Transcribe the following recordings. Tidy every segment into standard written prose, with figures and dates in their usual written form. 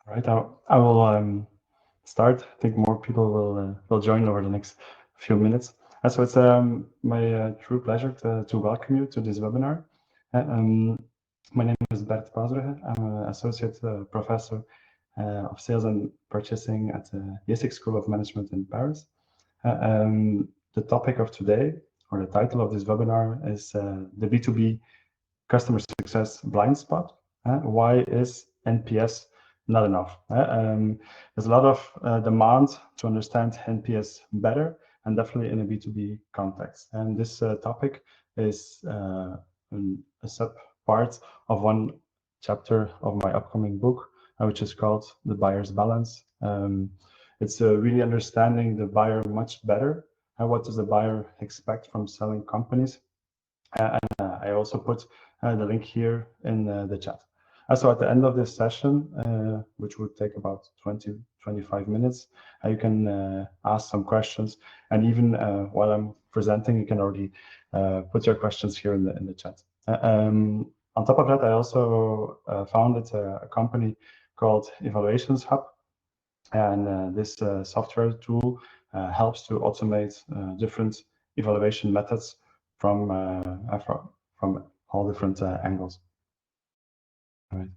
All right, I will start. I think more people will join over the next few minutes. So it's my true pleasure to welcome you to this webinar. My name is Bert Paesbrugghe. I'm an associate professor of sales and purchasing at the IESEG School of Management in Paris. The topic of today, or the title of this webinar, is the B2B customer success blind spot. Why is NPS not enough? There's a lot of demand to understand NPS better, and definitely in a B2B context. And this topic is a sub part of one chapter of my upcoming book, which is called The Buyer's Balance. It's really understanding the buyer much better. What does the buyer expect from selling companies? I also put the link here in the chat. So at the end of this session, which would take about 20-25 minutes, you can ask some questions, and even while I'm presenting, you can already put your questions here in the chat. On top of that, I also founded a company called EvaluationsHub, and this software tool helps to automate different evaluation methods from all different angles. All right.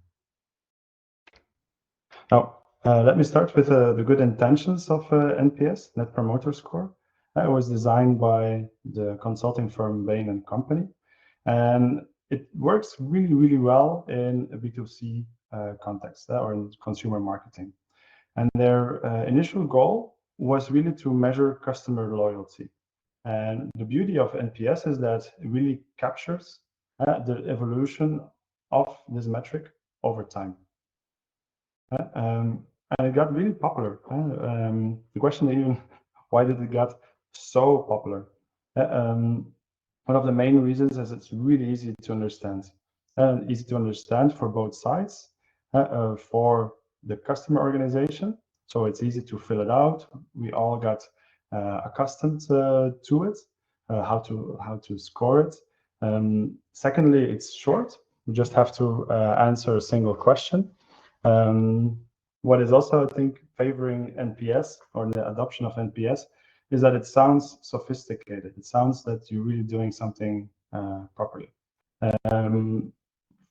Now, let me start with the good intentions of NPS, Net Promoter Score. It was designed by the consulting firm Bain & Company, and it works really, really well in a B2C context or in consumer marketing. And their initial goal was really to measure customer loyalty. And the beauty of NPS is that it really captures the evolution of this metric over time. And it got really popular. The question even, why did it get so popular? One of the main reasons is it's really easy to understand. Easy to understand for both sides, for the customer organization. So it's easy to fill it out. We all got accustomed to it, how to score it. Secondly, it's short. We just have to answer a single question. What is also, I think, favoring NPS or the adoption of NPS is that it sounds sophisticated. It sounds that you're really doing something properly.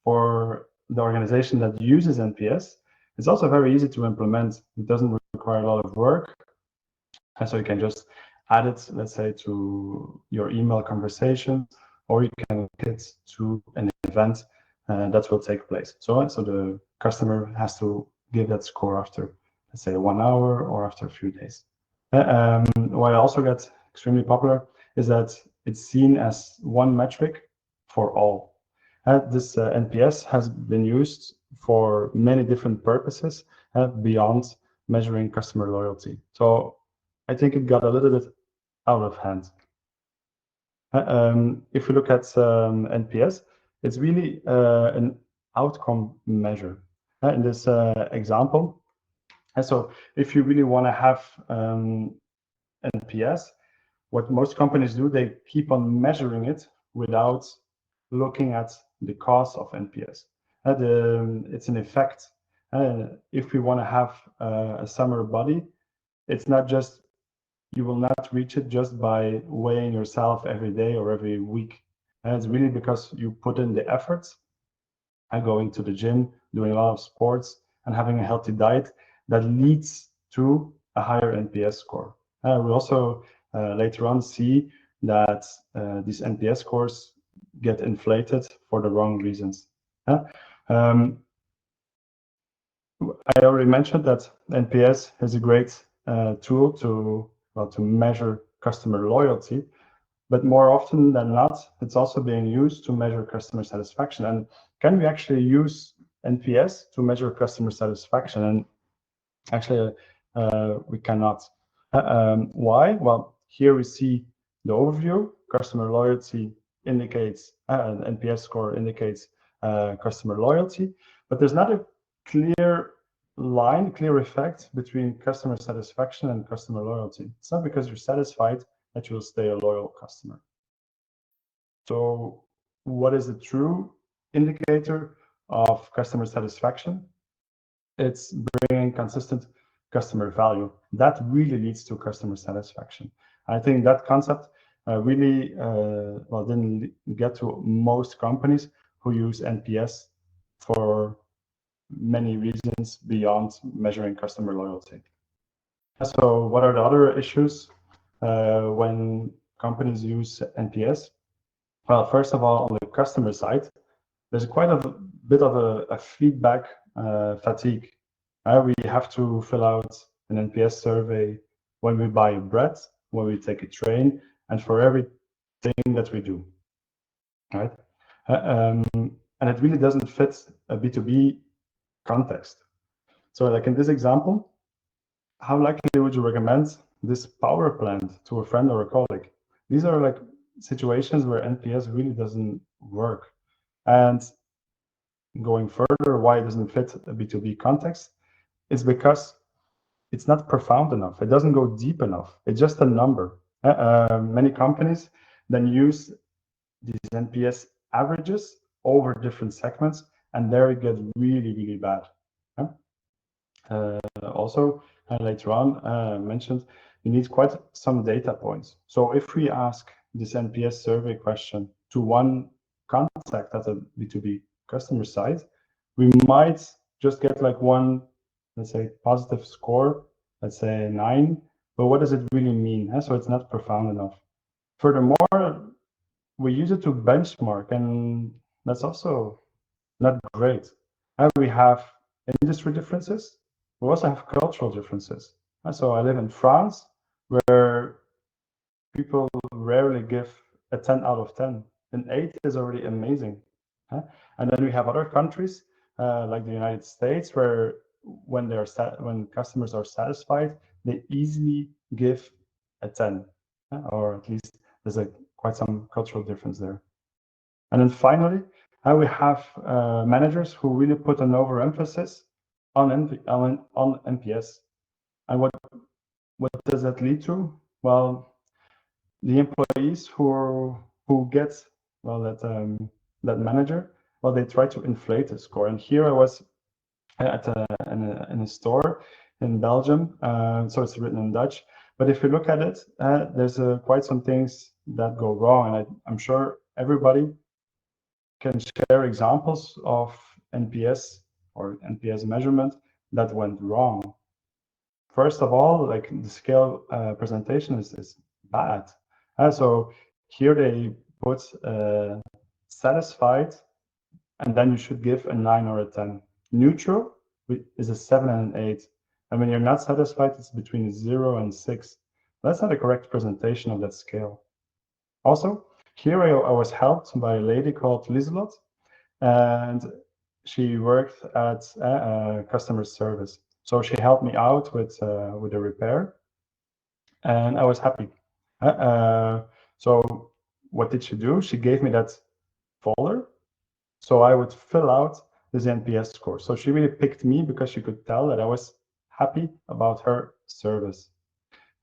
For the organization that uses NPS, it's also very easy to implement. It doesn't require a lot of work. And so you can just add it, let's say, to your email conversation, or you can link it to an event that will take place. So the customer has to give that score after, let's say, 1 hour or after a few days. Why I also got extremely popular is that it's seen as one metric for all. This NPS has been used for many different purposes beyond measuring customer loyalty. So I think it got a little bit out of hand. If we look at NPS, it's really an outcome measure. In this example, so if you really want to have NPS, what most companies do, they keep on measuring it without looking at the cause of NPS. It's an effect. If we want to have a summer body, it's not just, you will not reach it just by weighing yourself every day or every week. It's really because you put in the efforts, going to the gym, doing a lot of sports, and having a healthy diet that leads to a higher NPS score. We also later on see that these NPS scores get inflated for the wrong reasons. I already mentioned that NPS is a great tool to measure customer loyalty, but more often than not, it's also being used to measure customer satisfaction. And can we actually use NPS to measure customer satisfaction? And actually, we cannot. Why? Well, here we see the overview. Customer loyalty indicates, an NPS score indicates customer loyalty, but there's not a clear line, clear effect between customer satisfaction and customer loyalty. It's not because you're satisfied that you will stay a loyal customer. So what is the true indicator of customer satisfaction? it's bringing consistent customer value. That really leads to customer satisfaction. I think that concept really didn't get to most companies who use NPS for many reasons beyond measuring customer loyalty. So what are the other issues when companies use NPS? Well, first of all, on the customer side, there's quite a bit of a feedback fatigue. We have to fill out an NPS survey when we buy a bread, when we take a train, and for everything that we do, right? And it really doesn't fit a B2B context. So like in this example, how likely would you recommend this power plant to a friend or a colleague? These are like situations where NPS really doesn't work. And going further, why it doesn't fit a B2B context is because it's not profound enough. It doesn't go deep enough. It's just a number. Many companies then use these NPS averages over different segments, and there it gets really, really bad. Also, later on mentioned, you need quite some data points. So if we ask this NPS survey question to one contact at a B2B customer side, we might just get like one, let's say, positive score, let's say 9, but what does it really mean? So it's not profound enough. Furthermore, we use it to benchmark, and that's also not great. We have industry differences. We also have cultural differences. So I live in France, where people rarely give a 10 out of 10. An 8 is already amazing. And then we have other countries like the United States, where when customers are satisfied, they easily give a 10, or at least there's quite some cultural difference there. And then finally, we have managers who really put an overemphasis on NPS. And what does that lead to? Well, the employees who get that manager, well, they try to inflate the score. And here I was at in a store in Belgium, so it's written in Dutch. But if you look at it, there's quite some things that go wrong, and I'm sure everybody can share examples of NPS or NPS measurement that went wrong. First of all, like the scale presentation is bad. So here they put satisfied, and then you should give a 9 or a 10. Neutral is a 7 and an 8. And when you're not satisfied, it's between 0 and 6. That's not a correct presentation of that scale. Also, here I was helped by a lady called Lieselot, and she worked at customer service. So she helped me out with a repair, and I was happy. So what did she do? She gave me that folder, so I would fill out this NPS score. So she really picked me because she could tell that I was happy about her service.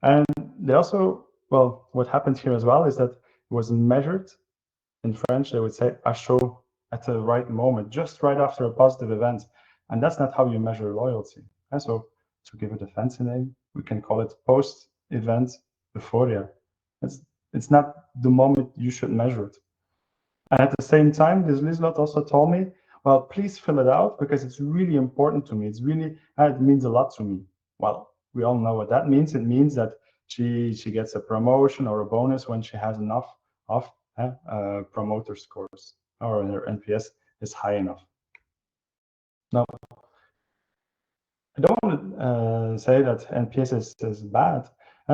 And they also, well, what happened here as well is that it was measured. In French, they would say "à chaud," at the right moment, just right after a positive event. And that's not how you measure loyalty. And so to give it a fancy name, we can call it post-event euphoria. It's not the moment you should measure it. And at the same time, this Lieselot also told me, well, please fill it out because it's really important to me. It means a lot to me. Well, we all know what that means. It means that she gets a promotion or a bonus when she has enough of promoter scores, or her NPS is high enough. Now, I don't want to say that NPS is bad,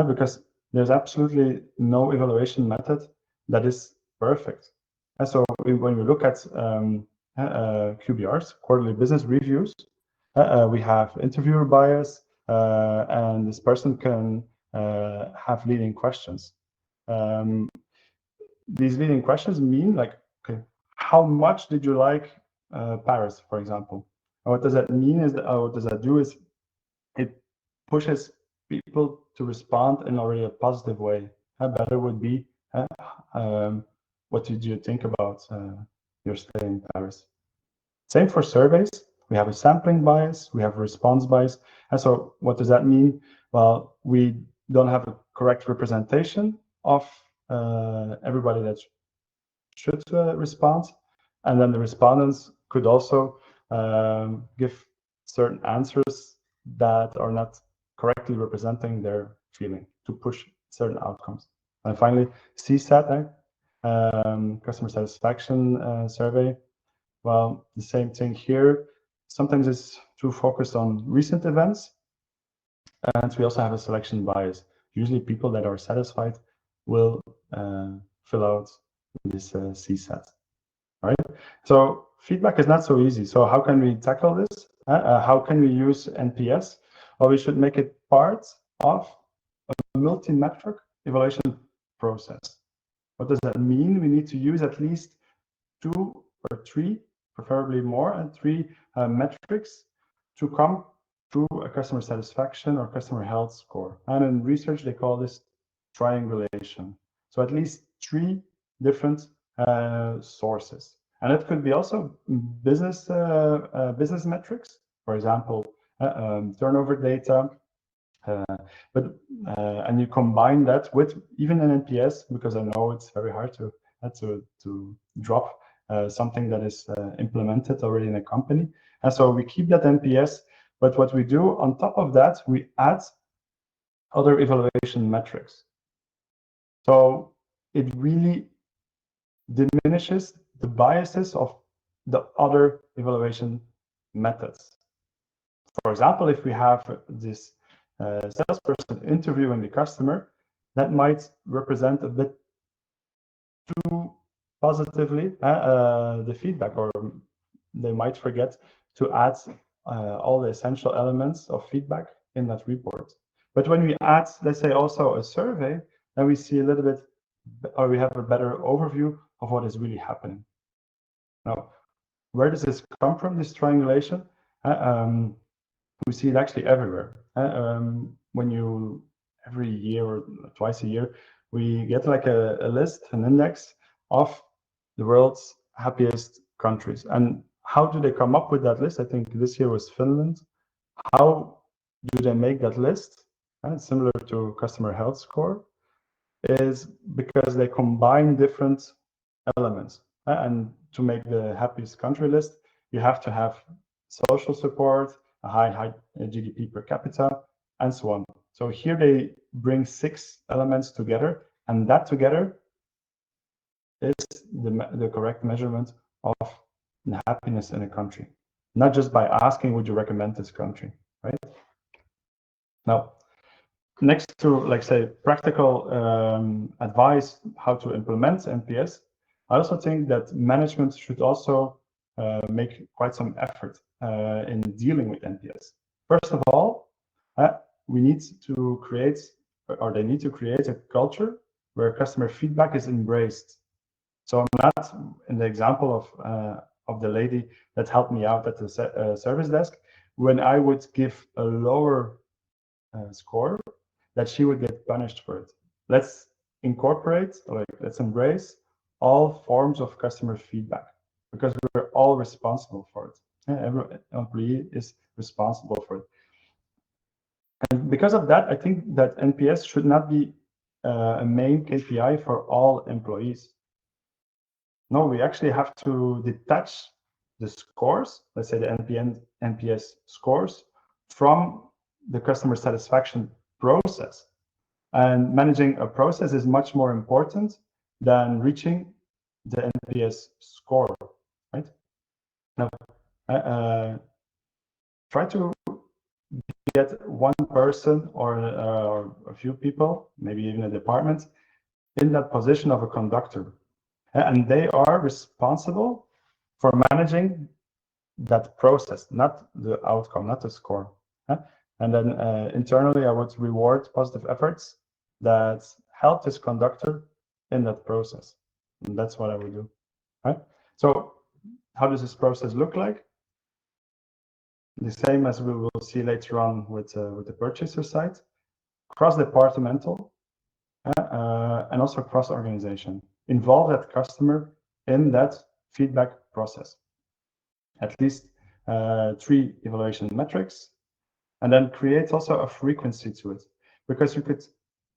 because there's absolutely no evaluation method that is perfect. And so when we look at QBRs, quarterly business reviews, we have interviewer bias, and this person can have leading questions. These leading questions mean like, okay, how much did you like Paris, for example? And what does that mean is that, what does that do is it pushes people to respond in already a positive way. Better would be, what did you think about your stay in Paris? Same for surveys. we have a sampling bias, we have a response bias. And so what does that mean? Well, we don't have a correct representation of everybody that should respond. And then the respondents could also give certain answers that are not correctly representing their feeling to push certain outcomes. And finally, CSAT, customer satisfaction survey. Well, the same thing here. Sometimes it's too focused on recent events. And we also have a selection bias. Usually people that are satisfied will fill out this CSAT, right? So feedback is not so easy. So how can we tackle this? How can we use NPS? Well, we should make it part of a multi-metric evaluation process. What does that mean? We need to use at least 2 or 3, preferably more, and 3 metrics to come to a customer satisfaction or customer health score. And in research, they call this triangulation. So at least 3 different sources. And it could be also business metrics, for example, turnover data, and you combine that with even an NPS, because I know it's very hard to drop something that is implemented already in a company. And so we keep that NPS, but what we do on top of that, we add other evaluation metrics. So it really diminishes the biases of the other evaluation methods. For example, if we have this salesperson interviewing the customer, that might represent a bit too positively the feedback, or they might forget to add all the essential elements of feedback in that report. But when we add, let's say, also a survey, then we see a little bit, or we have a better overview of what is really happening. Now, where does this come from, this triangulation? We see it actually everywhere. When you, every year or twice a year, we get like a list, an index of the world's happiest countries. And how do they come up with that list? I think this year was Finland. How do they make that list? Similar to customer health score, is because they combine different elements. And to make the happiest country list, you have to have social support, a high GDP per capita, and so on. So here they bring 6 elements together, and that together is the correct measurement of the happiness in a country. Not just by asking, would you recommend this country, right? Now, next to, like, say, practical advice how to implement NPS, I also think that management should also make quite some effort in dealing with NPS. First of all, we need to create, or they need to create, a culture where customer feedback is embraced. So I'm not in the example of the lady that helped me out at the service desk. When I would give a lower score, that she would get punished for it. Let's incorporate, like, let's embrace all forms of customer feedback, because we're all responsible for it. Every employee is responsible for it. And because of that, I think that NPS should not be a main KPI for all employees. No, we actually have to detach the scores, let's say the NPS scores, from the customer satisfaction process. And managing a process is much more important than reaching the NPS score, right? Now, try to get one person or a few people, maybe even a department, in that position of a conductor. And they are responsible for managing that process, not the outcome, not the score. And then internally, I would reward positive efforts that help this conductor in that process. And that's what I would do. Right? So how does this process look like? The same as we will see later on with the purchaser side, cross-departmental, and also cross-organization. Involve that customer in that feedback process. At least 3 evaluation metrics, and then create also a frequency to it, because you could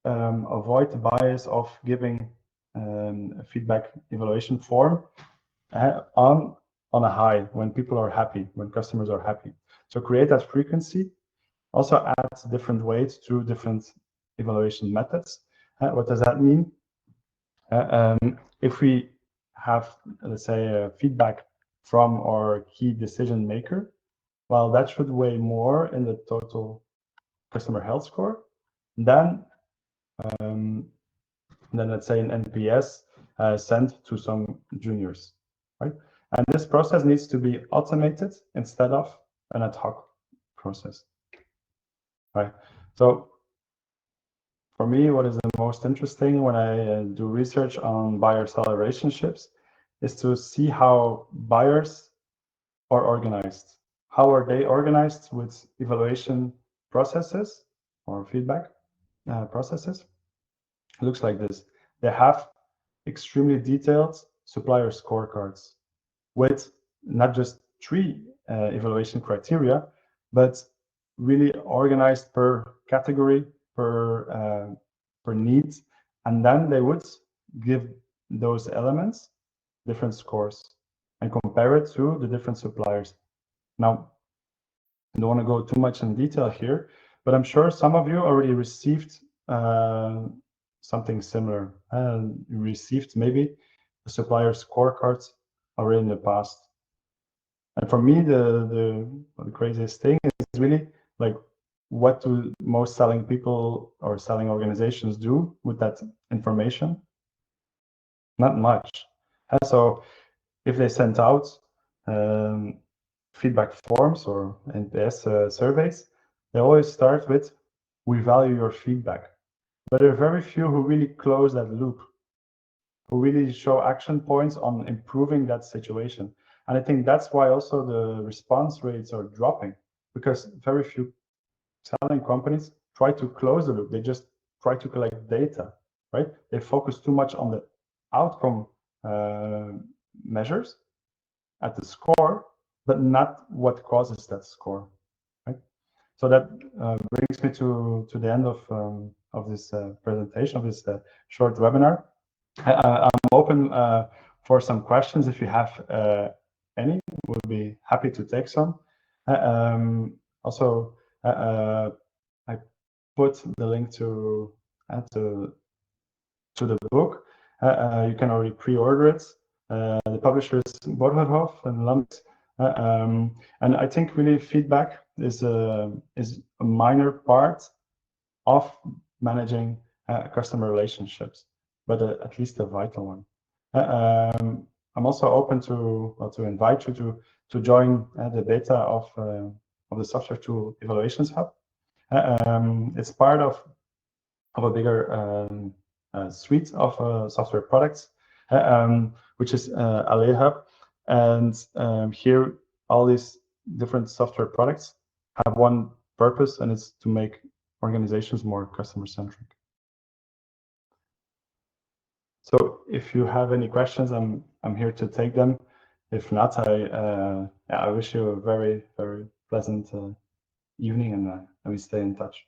avoid the bias of giving a feedback evaluation form on a high when people are happy, when customers are happy. So create that frequency. Also add different weights to different evaluation methods. What does that mean? If we have, let's say, feedback from our key decision maker, well, that should weigh more in the total customer health score than let's say an NPS sent to some juniors, right? And this process needs to be automated instead of an ad hoc process, right? So for me, what is the most interesting when I do research on buyer-seller relationships is to see how buyers are organized. How are they organized with evaluation processes or feedback processes? It looks like this. They have extremely detailed supplier scorecards with not just 3 evaluation criteria, but really organized per category, per need, and then they would give those elements different scores and compare it to the different suppliers. Now, I don't want to go too much in detail here, but I'm sure some of you already received something similar. You received maybe a supplier scorecards already in the past. And for me, the craziest thing is really like, what do most selling people or selling organizations do with that information? Not much. So if they sent out feedback forms or NPS surveys, they always start with, "We value your feedback." But there are very few who really close that loop, who really show action points on improving that situation. And I think that's why also the response rates are dropping, because very few selling companies try to close the loop. They just try to collect data, right? They focus too much on the outcome measures at the score, but not what causes that score, right? So that brings me to the end of this presentation, of this short webinar. I'm open for some questions. If you have any, we'll be happy to take some. Also, I put the link to the book. You can already pre-order it. The publisher is Borgerhof and Lambert. And I think really feedback is a minor part of managing customer relationships, but at least a vital one. I'm also open to invite you to join the beta of the software tool EvaluationsHub. It's part of a bigger suite of software products, which is LA and here all these different software products have one purpose, and it's to make organizations more customer-centric. So if you have any questions, I'm here to take them. If not, I wish you a very, very pleasant evening, and we stay in touch.